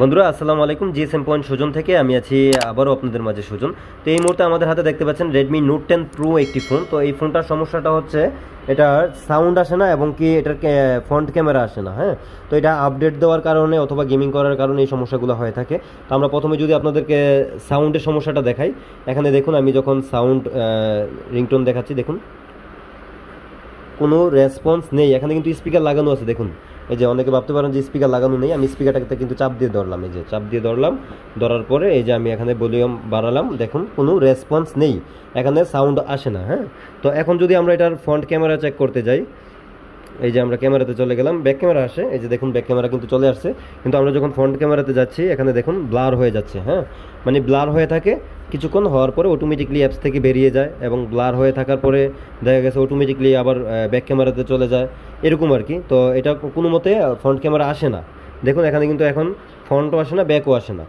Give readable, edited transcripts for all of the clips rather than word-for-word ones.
বন্ধুরা আসসালামু আলাইকুম। জিএসএম পয়েন্ট সুজন থেকে আমি আছি আবারও আপনাদের মাঝে সুজন। তো এই মুহূর্তে আমাদের হাতে দেখতে পাচ্ছেন রেডমি নোট 10 প্রো একটি ফোন। তো এই ফোনটার সমস্যাটা হচ্ছে এটার সাউন্ড আসে না এবং কি এটার ফ্রন্ট ক্যামেরা আসে না। হ্যাঁ, তো এটা আপডেট দেওয়ার কারণে অথবা গেমিং করার কারণে এই সমস্যাগুলো হয়ে থাকে। তো আমরা প্রথমে যদি আপনাদেরকে সাউন্ডের সমস্যাটা দেখাই, এখানে দেখুন আমি যখন সাউন্ড রিংটোন দেখাচ্ছি, দেখুন কোনো রেসপন্স নেই। এখানে কিন্তু স্পিকার লাগানো আছে, দেখুন এই যে অনেকে ভাবতে পারেন যে স্পিকার লাগানো নেই, আমি স্পিকারটাকে কিন্তু চাপ দিয়ে ধরলাম, এই যে চাপ দিয়ে ধরলাম, ধরার পরে এই যে আমি এখানে ভলিউম বাড়ালাম, দেখুন কোনো রেসপন্স নেই, এখানে সাউন্ড আসে না। হ্যাঁ, তো এখন যদি আমরা এটার ফ্রন্ট ক্যামেরা চেক করতে যাই, এই যে আমরা ক্যামেরাতে চলে গেলাম, ব্যাক ক্যামেরা আসে, এই যে দেখুন ব্যাক ক্যামেরা কিন্তু চলে আসছে, কিন্তু আমরা যখন ফ্রন্ট ক্যামেরাতে যাচ্ছি এখানে দেখুন ব্লার হয়ে যাচ্ছে। হ্যাঁ, মানে ব্লার হয়ে থাকে, কিছুক্ষণ হওয়ার পরে অটোমেটিকলি অ্যাপস থেকে বেরিয়ে যায় এবং ব্লার হয়ে থাকার পরে দেখা গেছে অটোমেটিকলি আবার ব্যাক ক্যামেরাতে চলে যায়, এরকম আর কি। তো এটা কোনো মতে ফ্রন্ট ক্যামেরা আসে না, দেখুন এখানে কিন্তু এখন ফ্রন্টও আসে না, ব্যাকও আসে না।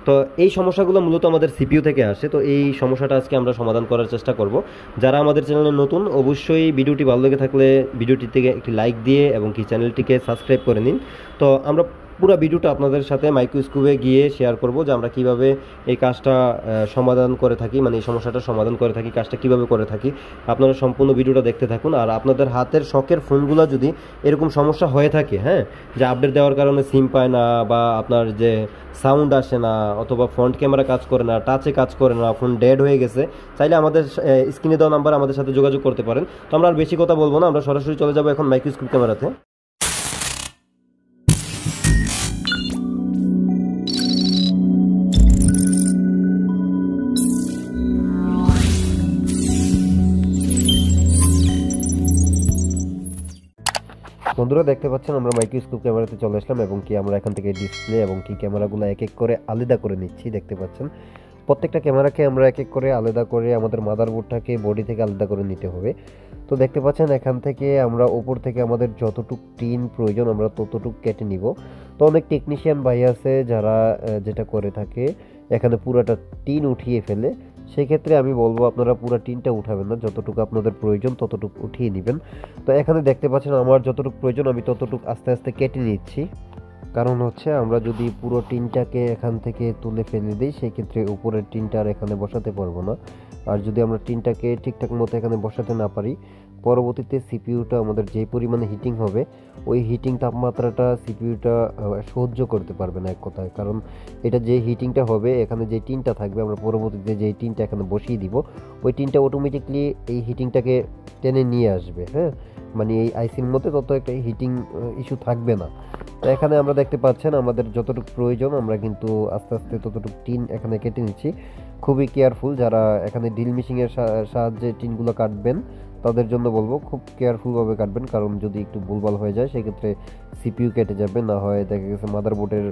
তো এই সমস্যাগুলো মূলত আমাদের সিপিইউ থেকে আসে। তো এই সমস্যাটা আজকে আমরা সমাধান করার চেষ্টা করব। যারা আমাদের চ্যানেলে নতুন, অবশ্যই ভিডিওটি ভালো লেগে থাকলে ভিডিওটিতে একটি লাইক দিয়ে এবং কি চ্যানেলটিকে সাবস্ক্রাইব করে নিন। তো আমরা পুরো ভিডিওটা আপনাদের সাথে মাইক্রোস্কোপে গিয়ে শেয়ার করব যে আমরা কিভাবে এই কাজটা সমাধান করে থাকি, মানে এই সমস্যাটা সমাধান করে থাকি, কাজটা কিভাবে করে থাকি। আপনারা সম্পূর্ণ ভিডিওটা দেখতে থাকুন। আর আপনাদের হাতের শখের ফোনগুলো যদি এরকম সমস্যা হয়ে থাকে, হ্যাঁ, যে আপডেট দেওয়ার কারণে সিম পায় না বা আপনার যে সাউন্ড আসে না অথবা ফ্রন্ট ক্যামেরা কাজ করে না, টাচে কাজ করে না, ফোন ডেড হয়ে গেছে, চাইলে আমাদের স্ক্রিনে দেওয়া নাম্বার আমাদের সাথে যোগাযোগ করতে পারেন। তো আমরা আর বেশি কথা বলবো না, আমরা সরাসরি চলে যাবো এখন মাইক্রোস্কোপ ক্যামেরাতে। বন্ধুরা দেখতে পাচ্ছেন আমরা মাইক্রোস্কোপ ক্যামেরাতে চলে আসলাম এবং কি আমরা এখান থেকে ডিসপ্লে এবং কি ক্যামেরাগুলো এক এক করে আলাদা করে নিচ্ছি। দেখতে পাচ্ছেন প্রত্যেকটা ক্যামেরাকে আমরা এক এক করে আলাদা করে আমাদের মাদারবোর্ডটাকে বডি থেকে আলাদা করে নিতে হবে। তো দেখতে পাচ্ছেন এখান থেকে আমরা উপর থেকে আমাদের যতটুক টিন প্রয়োজন আমরা ততটুক কেটে নিব। তো অনেক টেকনিশিয়ান ভাই আছে যারা যেটা করে থাকে এখানে পুরোটা টিন উঠিয়ে ফেলে। সেক্ষেত্রে আমি বলবো আপনারা পুরো টিনটা উঠাবেন না, যতটুকু আপনাদের প্রয়োজন ততটুকু উঠিয়ে নেবেন। তো এখানে দেখতে পাচ্ছেন আমার যতটুকু প্রয়োজন আমি ততটুকু আস্তে আস্তে কেটে নিচ্ছি। কারণ হচ্ছে আমরা যদি পুরো টিনটাকে এখান থেকে তুলে ফেলে দিই সেক্ষেত্রে উপরের টিনটা আর এখানে বসাতে পারবো না। আর যদি আমরা টিনটাকে ঠিকঠাক মতো এখানে বসাতে না পারি, পরবর্তীতে সিপিইউটা আমাদের যে পরিমাণে হিটিং হবে ওই হিটিং তাপমাত্রাটা সিপিইউটা সহ্য করতে পারবে না এক কথায়। কারণ এটা যে হিটিংটা হবে এখানে যে টিনটা থাকবে, আমরা পরবর্তীতে যে টিনটা এখানে বসিয়ে দিব ওই টিনটা অটোমেটিকলি এই হিটিংটাকে টেনে নিয়ে আসবে। হ্যাঁ, মানে এই আইসির মধ্যে তত একটা হিটিং ইস্যু থাকবে না। তো এখানে আমরা দেখতে পাচ্ছেন আমাদের যতটুকু প্রয়োজন আমরা কিন্তু আস্তে আস্তে ততটুকু টিন এখানে কেটে নিচ্ছি। খুবই কেয়ারফুল, যারা এখানে ড্রিল মেশিনের সাহায্যে টিনগুলো কাটবেন তাদের জন্য বলবো খুব কেয়ারফুলভাবে কাটবেন, কারণ যদি একটু ভুলভাল হয়ে যায় সেক্ষেত্রে সিপিইউ কেটে যাবে, না হয় দেখা গেছে মাদারবোর্ডের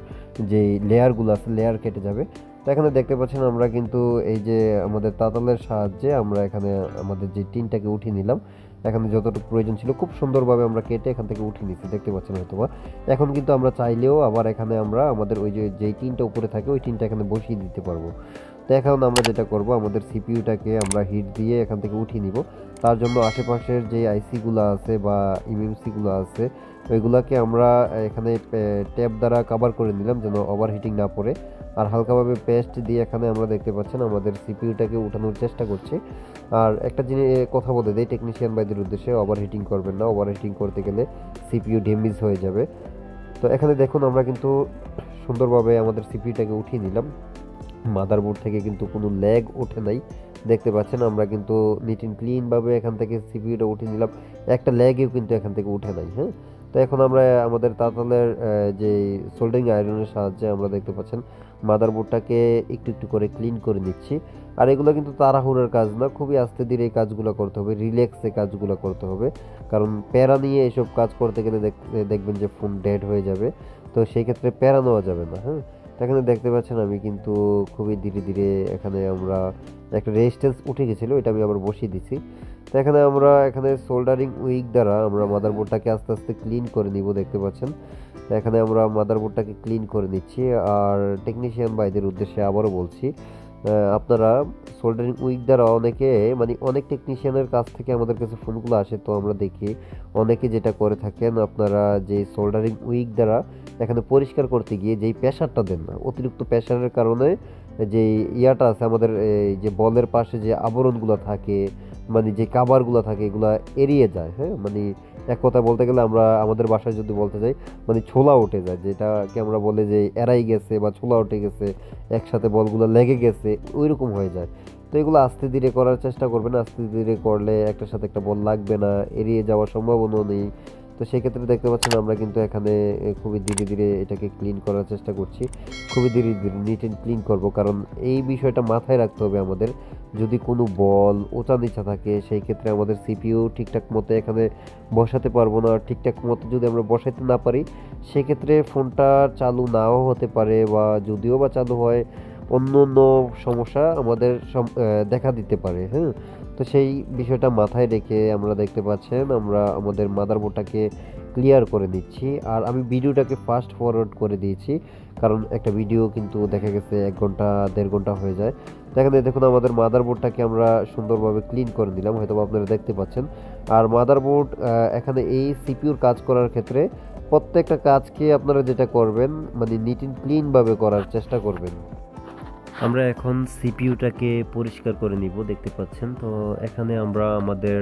যে লেয়ারগুলো আছে লেয়ার কেটে যাবে। তো এখানে দেখতে পাচ্ছেন আমরা কিন্তু এই যে আমাদের তাতালের সাহায্যে আমরা এখানে আমাদের যে টিনটাকে উঠিয়ে নিলাম। এখানে যতটুকু প্রয়োজন ছিল খুব সুন্দরভাবে আমরা কেটে এখান থেকে উঠিয়ে নিচ্ছি, দেখতে পাচ্ছেন হয়তোবা। এখন কিন্তু আমরা চাইলেও আবার এখানে আমরা আমাদের ওই যেই টিনটা উপরে থাকে ওই টিনটা এখানে বসিয়ে দিতে পারবো। তো এখন আমরা যেটা করব আমাদের সিপিইউটাকে আমরা হিট দিয়ে এখান থেকে উঠিয়ে নিব। তার জন্য আশেপাশের যে আইসিগুলো আছে বা ইএমসিগুলো আছে ওইগুলোকে আমরা এখানে ট্যাপ দ্বারা কভার করে নিলাম যেন ওভারহিটিং না পড়ে। আর হালকাভাবে পেস্ট দিয়ে এখানে আমরা দেখতে পাচ্ছেন আমাদের সিপিইউটাকে উঠানোর চেষ্টা করছি। আর একটা জিনিস কথা বলে দেয় টেকনিশিয়ান ভাইদের উদ্দেশ্যে, ওভারহিটিং করবেন না, ওভারহিটিং করতে গেলে সিপিইউ ড্যামেজ হয়ে যাবে। তো এখানে দেখুন আমরা কিন্তু সুন্দরভাবে আমাদের সিপিইউটাকে উঠিয়ে নিলাম। মাদারবোর্ড থেকে কিন্তু কোনো ল্যাগ ওঠে নাই, দেখতে পাচ্ছেন আমরা কিন্তু নিট অ্যান্ড ক্লিনভাবে এখান থেকে সিপিইউটা উঠিয়ে নিলাম, একটা ল্যাগেও কিন্তু এখান থেকে উঠে নাই। হ্যাঁ, তো এখন আমরা আমাদের তাতালের যে সোল্ডারিং আয়রনের সাহায্যে আমরা দেখতে পাচ্ছেন মাদারবোর্ডটাকে একটু একটু করে ক্লিন করে নিচ্ছি। আর এগুলো কিন্তু তাড়াহুড়োর কাজ না, খুবই আস্তে ধীরে এই কাজগুলো করতে হবে, রিল্যাক্সে কাজগুলো করতে হবে। কারণ প্যারা নিয়ে এসব কাজ করতে গেলে দেখবেন যে ফোন ডেড হয়ে যাবে, তো সেই ক্ষেত্রে প্যারা নেওয়া যাবে না। হ্যাঁ, এখানে দেখতে পাচ্ছেন আমি কিন্তু খুবই ধীরে ধীরে এখানে আমরা একটা রেজিস্ট্যান্স উঠে গেছিলো এটা আমি আবার বসিয়ে দিচ্ছি। তো এখানে আমরা এখানে সোল্ডারিং উইক দ্বারা আমরা মাদারবোর্ডটাকে আস্তে আস্তে ক্লিন করে নিব, দেখতে পাচ্ছেন। তো এখানে আমরা মাদারবোর্ডটাকে ক্লিন করে নিচ্ছি। আর টেকনিশিয়ান ভাইদের উদ্দেশ্যে আবারও বলছি আপনারা সোল্ডারিং উইক দ্বারা অনেকে মানে অনেক টেকনিশিয়ানের কাছ থেকে আমাদের কাছে ফোনগুলো আসে, তো আমরা দেখি অনেকে যেটা করে থাকেন, আপনারা যে সোল্ডারিং উইক দ্বারা এখানে পরিষ্কার করতে গিয়ে যেই প্রেশারটা দেন না, অতিরিক্ত প্রেশারের কারণে যে ইয়াটা আছে আমাদের এই যে বলের পাশে যে আবরণগুলো থাকে, মানে যে কাভারগুলো থাকে, এগুলা এড়িয়ে যায়। হ্যাঁ, মানে এক কথা বলতে গেলে আমরা আমাদের বাসায় যদি বলতে যাই, মানে ছোলা উঠে যায়, যেটাকে আমরা বলে যে এড়াই গেছে বা ছোলা উঠে গেছে, একসাথে বলগুলো লেগে গেছে, ওই রকম হয়ে যায়। তো এগুলো আস্তে ধীরে করার চেষ্টা করবেন, আস্তে ধীরে করলে একটার সাথে একটা বল লাগবে না, এড়িয়ে যাওয়ার সম্ভাবনা নেই। তো সেক্ষেত্রে দেখতে পাচ্ছেন আমরা কিন্তু এখানে খুবই ধীরে ধীরে এটাকে ক্লিন করার চেষ্টা করছি, খুবই ধীরে ধীরে নিট অ্যান্ড ক্লিন করব, কারণ এই বিষয়টা মাথায় রাখতে হবে আমাদের। যদি কোনো বল ওচা নিচা থাকে সেই ক্ষেত্রে আমাদের সিপিইউ ঠিকঠাক মতো এখানে বসাতে পারবো না, ঠিকঠাক মতো যদি আমরা বসাইতে না পারি সেক্ষেত্রে ফোনটা চালু নাও হতে পারে, বা যদিও বা চালু হয় অন্য অন্য সমস্যা আমাদের দেখা দিতে পারে। হ্যাঁ, তো সেই বিষয়টা মাথায় রেখে আমরা দেখতে পাচ্ছেন আমরা আমাদের মাদারবোর্ডটাকে ক্লিয়ার করে দিচ্ছি। আর আমি ভিডিওটাকে ফাস্ট ফরওয়ার্ড করে দিয়েছি, কারণ একটা ভিডিও কিন্তু দেখা গেছে 1 ঘন্টা 1.5 ঘন্টা হয়ে যায়। এখানে দেখুন আমাদের মাদারবোর্ডটাকে আমরা সুন্দরভাবে ক্লিন করে দিলাম, হয়তো আপনারা দেখতে পাচ্ছেন। আর মাদারবোর্ড এখানে এই সিপিইউর কাজ করার ক্ষেত্রে প্রত্যেকটা কাজকে আপনারা যেটা করবেন মানে নিট অ্যান্ড ক্লিনভাবে করার চেষ্টা করবেন। আমরা এখন সিপিইউটাকে পরিষ্কার করে নিব, দেখতে পাচ্ছেন। তো এখানে আমরা আমাদের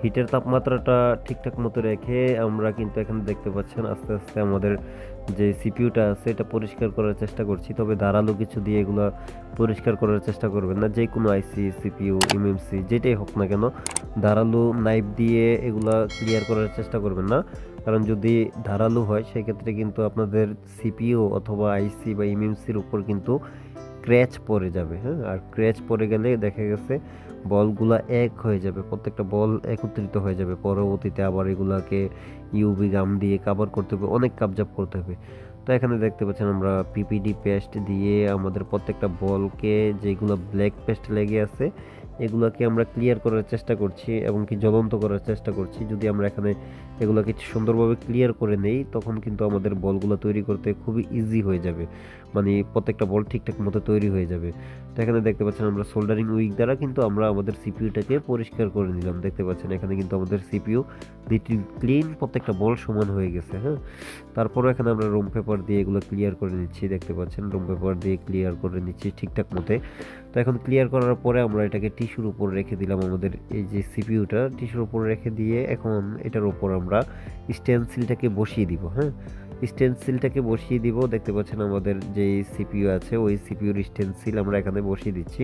হিটের তাপমাত্রাটা ঠিকঠাক মতো রেখে আমরা কিন্তু এখানে দেখতে পাচ্ছেন আস্তে আস্তে আমাদের যে সিপিইউটা আছে এটা পরিষ্কার করার চেষ্টা করছি। তবে ধারালো কিছু দিয়ে এগুলো পরিষ্কার করার চেষ্টা করবেন না, যে কোনো আইসি, সিপিইউ, এমএমসি যেটাই হোক না কেন, ধারালো নাইফ দিয়ে এগুলা ক্লিয়ার করার চেষ্টা করবেন না। কারণ যদি ধারালো হয় সেক্ষেত্রে কিন্তু আপনাদের সিপিইউ অথবা আইসি বা এমএমসির উপর কিন্তু ক্র্যাচ পড়ে যাবে। হ্যাঁ, আর ক্র্যাচ পড়ে গেলে দেখা গেছে বলগুলা এক হয়ে যাবে, প্রত্যেকটা বল একত্রিত হয়ে যাবে, পরবর্তীতে আবার এগুলাকে ইউভি গাম দিয়ে কাভার করতে হবে, অনেক কাবজাব করতে হবে। তো এখানে দেখতে পাচ্ছেন আমরা পিপিডি পেস্ট দিয়ে আমাদের প্রত্যেকটা বলকে যেগুলো ব্ল্যাক পেস্ট লেগে আছে এগুলোকে আমরা ক্লিয়ার করার চেষ্টা করছি এবং কি জ্বলন্ত করার চেষ্টা করছি। যদি আমরা এখানে এগুলোকে সুন্দরভাবে ক্লিয়ার করে নেই তখন কিন্তু আমাদের বলগুলো তৈরি করতে খুবই ইজি হয়ে যাবে, মানে প্রত্যেকটা বল ঠিকঠাক মতো তৈরি হয়ে যাবে। তো এখানে দেখতে পাচ্ছেন আমরা সোল্ডারিং উইক দ্বারা কিন্তু আমরা আমাদের সিপিইউটাকে পরিষ্কার করে নিলাম, দেখতে পাচ্ছেন এখানে কিন্তু আমাদের সিপিইউ লিটিল ক্লিন, প্রত্যেকটা বল সমান হয়ে গেছে। হ্যাঁ, তারপরও এখানে আমরা রুম পেপার দিয়ে এগুলো ক্লিয়ার করে নিচ্ছি, দেখতে পাচ্ছেন রুম পেপার দিয়ে ক্লিয়ার করে নিচ্ছি ঠিকঠাক মতে। তো এখন ক্লিয়ার করার পরে আমরা এটাকে টিস্যুর উপর রেখে দিলাম, আমাদের এই যে সিপিইউটা টিস্যুর উপর রেখে দিয়ে এখন এটার উপর আমরা স্টেনসিলটাকে বসিয়ে দিব। হ্যাঁ, স্টেনসিলটাকে বসিয়ে দিব, দেখতে পাচ্ছেন আমাদের যে সিপিইউ আছে ওই সিপিইউর স্টেনসিল আমরা এখানে বসিয়ে দিচ্ছি।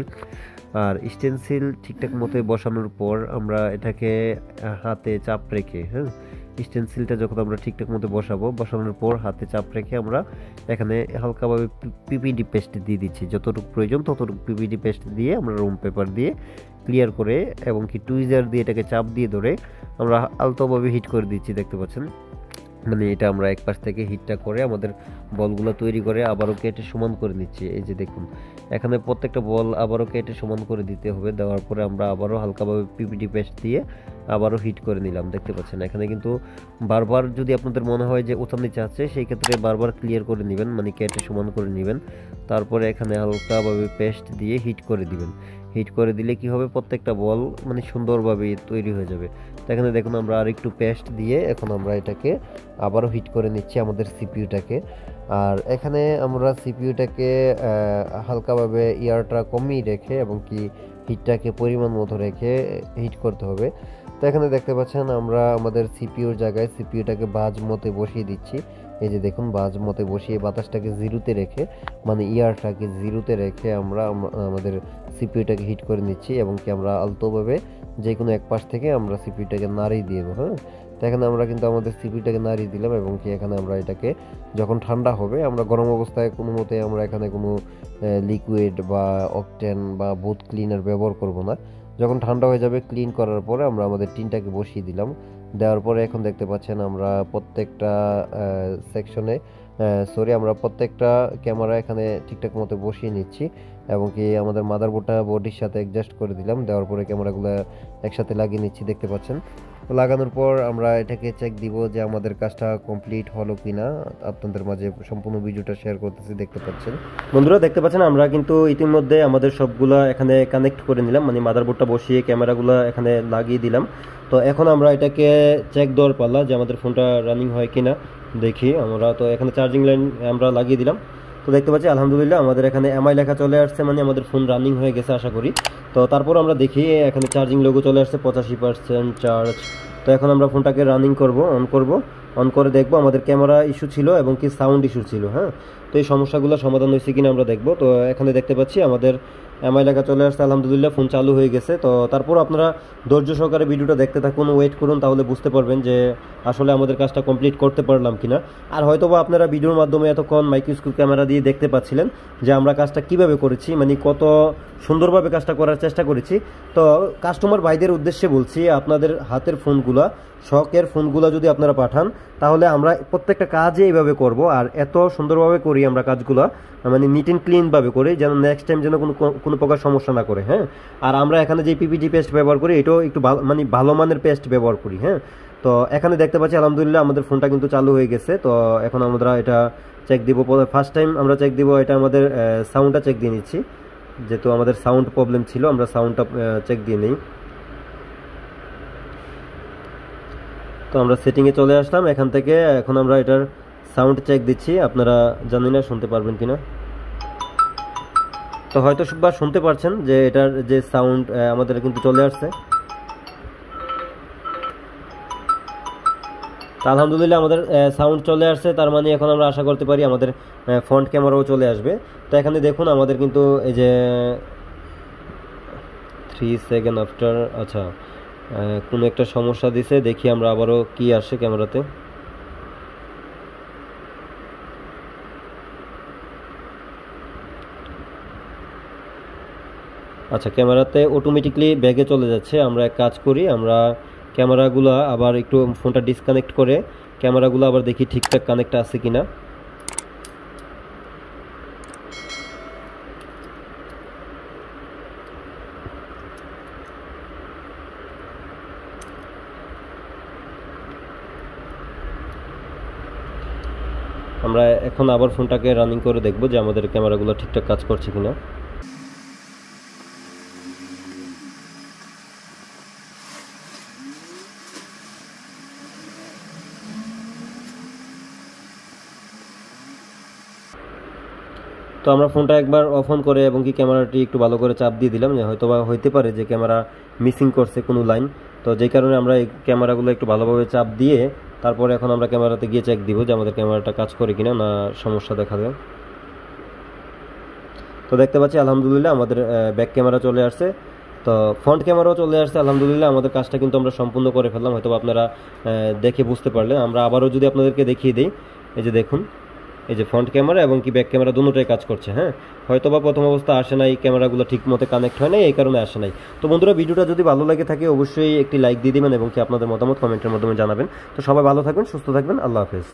আর স্টেনসিল ঠিকঠাক মতো বসানোর পর আমরা এটাকে হাতে চাপ রেখে, হ্যাঁ, স্টেনসিলটা যখন আমরা ঠিকঠাক মতো বসানোর পর হাতে চাপ রেখে আমরা এখানে হালকাভাবে পিপিডি পেস্ট দিয়ে দিচ্ছি, যতটুকু প্রয়োজন ততটুকু পিপিডি পেস্ট দিয়ে আমরা রুম পেপার দিয়ে ক্লিয়ার করে এবং কি টুইজার দিয়ে এটাকে চাপ দিয়ে ধরে আমরা আলতোভাবে হিট করে দিচ্ছি, দেখতে পাচ্ছেন। মানে এটা আমরা এক পাশ থেকে হিটটা করে আমাদের বলগুলো তৈরি করে আবারও কেটে সমান করে নিচ্ছি। এই যে দেখুন এখানে প্রত্যেকটা বল আবারও কেটে সমান করে দিতে হবে, দেওয়ার পরে আমরা আবারও হালকাভাবে পিপিডি পেস্ট দিয়ে আবারও হিট করে নিলাম, দেখতে পাচ্ছেন। এখানে কিন্তু বারবার যদি আপনাদের মনে হয় যে ওঠার নিচে আছে সেই ক্ষেত্রে বারবার ক্লিয়ার করে নেবেন, মানে কেটে সমান করে নেবেন, তারপরে এখানে হালকাভাবে পেস্ট দিয়ে হিট করে দিবেন। হিট করে দিলে কি হবে, প্রত্যেকটা বল মানে সুন্দরভাবে তৈরি হয়ে যাবে। তো এখানে দেখুন আমরা আর একটু পেস্ট দিয়ে এখন আমরা এটাকে আবারও হিট করে নিচ্ছি আমাদের সিপিইউটাকে। আর এখানে আমরা সিপিইউটাকে হালকাভাবে ইয়ারটা কমিয়ে রেখে এবং কি হিটটাকে পরিমাণ মতো রেখে হিট করতে হবে। তো এখানে দেখতে পাচ্ছেন আমরা আমাদের সিপিইউর জায়গায় সিপিইউটাকে বাজ মতে বসিয়ে দিচ্ছি। এই যে দেখুন বাজ মতে বসিয়ে বাতাসটাকে জিরোতে রেখে, মানে ইয়ারটাকে জিরোতে রেখে আমরা আমাদের সিপিইউটাকে হিট করে নিচ্ছি এবং কি আমরা আলতোভাবে যে কোনো এক পাশ থেকে আমরা সিপিইউটাকে নাড়িয়ে দিয়ে দেবো। হ্যাঁ, তো এখানে আমরা কিন্তু আমাদের সিপিইউটাকে নাড়িয়ে দিলাম এবং কি এখানে আমরা এটাকে যখন ঠান্ডা হবে, আমরা গরম অবস্থায় কোনো মতে আমরা এখানে কোনো লিকুইড বা অকটেন বা বুথ ক্লিনার ব্যবহার করব না। যখন ঠান্ডা হয়ে যাবে ক্লিন করার পরে আমরা আমাদের টিনটাকে বসিয়ে দিলাম, দেওয়ার পরে এখন দেখতে পাচ্ছেন আমরা প্রত্যেকটা সেকশনে আমরা প্রত্যেকটা ক্যামেরা এখানে ঠিকঠাক মতো বসিয়ে নিচ্ছি এবং কি আমাদের মাদারবোর্ডটা বডির সাথে অ্যাডজাস্ট করে দিলাম, দেওয়ার পরে ক্যামেরাগুলো একসাথে লাগিয়ে নিচ্ছি, দেখতে পাচ্ছেন। লাগানোর পর আমরা এটাকে চেক দিব যে আমাদের কাজটা কমপ্লিট হলো কিনা। আপনাদের মাঝে সম্পূর্ণ ভিডিওটা শেয়ার করতেছি, দেখতে পাচ্ছেন বন্ধুরা, দেখতে পাচ্ছেন আমরা কিন্তু ইতিমধ্যে আমাদের সবগুলা এখানে কানেক্ট করে নিলাম, মানে মাদারবোর্ডটা বসিয়ে ক্যামেরাগুলো এখানে লাগিয়ে দিলাম। তো এখন আমরা এটাকে চেক দেওয়ার পালা যে আমাদের ফোনটা রানিং হয় কিনা দেখি আমরা। তো এখানে চার্জিং লাইন আমরা লাগিয়ে দিলাম। তো দেখতে পাচ্ছি আলহামদুলিল্লাহ আমাদের এখানে এমআই লেখা চলে আসছে, মানে আমাদের ফোন রানিং হয়ে গেছে আশা করি। তো তারপর আমরা দেখি এখানে চার্জিং লোগো চলে আসছে 85% চার্জ। তো এখন আমরা ফোনটাকে রানিং করব, অন করে দেখব আমাদের ক্যামেরা ইস্যু ছিল এবং কি সাউন্ড ইস্যু ছিল। হ্যাঁ, তো এই সমস্যাগুলো সমাধান হয়েছে কিনা আমরা দেখব। তো এখানে দেখতে পাচ্ছি আমাদের এমআই লেখা চলে আসছে, আলহামদুলিল্লাহ ফোন চালু হয়ে গেছে। তো তারপর আপনারা ধৈর্য সহকারে ভিডিওটা দেখতে থাকুন, ওয়েট করুন, তাহলে বুঝতে পারবেন যে আসলে আমাদের কাজটা কমপ্লিট করতে পারলাম কিনা। আর হয়তোবা আপনারা ভিডিওর মাধ্যমে এতক্ষণ মাইক্রোস্কোপ ক্যামেরা দিয়ে দেখতে পাচ্ছিলেন যে আমরা কাজটা কিভাবে করেছি, মানে কত সুন্দরভাবে কাজটা করার চেষ্টা করেছি। তো কাস্টমার ভাইদের উদ্দেশ্যে বলছি, আপনাদের হাতের ফোনগুলা, শখের ফোনগুলো যদি আপনারা পাঠান তাহলে আমরা প্রত্যেকটা কাজে এইভাবে করব। আর এত সুন্দরভাবে করি আমরা কাজগুলো, মানে নিট অ্যান্ড ক্লিনভাবে করি, যেন নেক্সট টাইম যেন কোনো প্রকার সমস্যা না করে। হ্যাঁ, আর আমরা এখানে যে পিপিটি পেস্ট ব্যবহার করি এটাও একটু মানে ভালো মানের পেস্ট ব্যবহার করি। হ্যাঁ, তো এখানে দেখতে পাচ্ছি আলহামদুলিল্লাহ আমাদের ফোনটা কিন্তু চালু হয়ে গেছে। তো এখন আমরা এটা চেক দিব, ফার্স্ট টাইম আমরা চেক দিব, এটা আমাদের সাউন্ডটা চেক দিয়ে নিচ্ছি, যেহেতু আমাদের সাউন্ড প্রবলেম ছিল আমরা সাউন্ডটা চেক দিয়ে নিই। তো আমরা সেটিংয়ে চলে আসলাম এখান থেকে, এখন আমরা এটার সাউন্ড চেক দিচ্ছি। আপনারা জানি না শুনতে পারবেন কিনা, তো হয়তো বা শুনতে পারছেন যে এটার যে সাউন্ড আমাদের কিন্তু চলে আসছে। আলহামদুলিল্লাহ আমাদের সাউন্ড চলে আসছে, তার মানে এখন আমরা আশা করতে পারি আমাদের ফ্রন্ট ক্যামেরাও চলে আসবে। তো এখানে দেখুন আমাদের কিন্তু এই যে 3 সেকেন্ড আফটার, আচ্ছা কোনো একটা সমস্যা দিছে, দেখি আমরা আবারও কি আসে ক্যামেরাতে। আচ্ছা, ক্যামেরাতে অটোমেটিকলি ব্যাগে চলে যাচ্ছে। আমরা এক কাজ করি, আমরা ক্যামেরাগুলো আবার একটু ফোনটা ডিসকানেক্ট করে ক্যামেরাগুলো আবার দেখি ঠিকঠাক কানেক্ট আছে কিনা। আমরা এখন আবার ফোনটাকে রানিং করে দেখব যে আমাদের ক্যামেরাগুলো ঠিকঠাক কাজ করছে কিনা। তো আমরা ফোনটা একবার অফ অন করে এবং কি ক্যামেরাটি একটু ভালো করে চাপ দিয়ে দিলাম, যে হয়তো বা হইতে পারে যে ক্যামেরা মিসিং করছে কোনো লাইন। তো যেই কারণে আমরা এই ক্যামেরাগুলো একটু ভালোভাবে চাপ দিয়ে তারপরে এখন আমরা ক্যামেরাতে গিয়ে চেক দিব যে আমাদের ক্যামেরাটা কাজ করে কিনা, না সমস্যা দেখা দেয়। তো দেখতে পাচ্ছি আলহামদুলিল্লাহ আমাদের ব্যাক ক্যামেরা চলে আসছে, তো ফ্রন্ট ক্যামেরাও চলে আসছে। আলহামদুলিল্লাহ আমাদের কাজটা কিন্তু আমরা সম্পূর্ণ করে ফেললাম, হয়তো আপনারা দেখে বুঝতে পারলেন। আমরা আবারও যদি আপনাদেরকে দেখিয়ে দিই, এই যে দেখুন, এই যে ফ্রন্ট ক্যামেরা এবং কি ব্যাক ক্যামেরা দুটোটাই কাজ করছে। হ্যাঁ, হয়তো বা প্রথম অবস্থা আসে নাই, ক্যামেরাগুলো ঠিক মতো কানেক্ট হয় নাই, এই কারণে আসে নাই। তো বন্ধুরা, ভিডিওটা যদি ভালো লাগে থাকে অবশ্যই একটি লাইক দিয়ে দিবেন এবং কি আপনাদের মতামত কমেন্টের মাধ্যমে জানাবেন। তো সবাই ভালো থাকবেন, সুস্থ থাকবেন, আল্লাহ হাফেজ।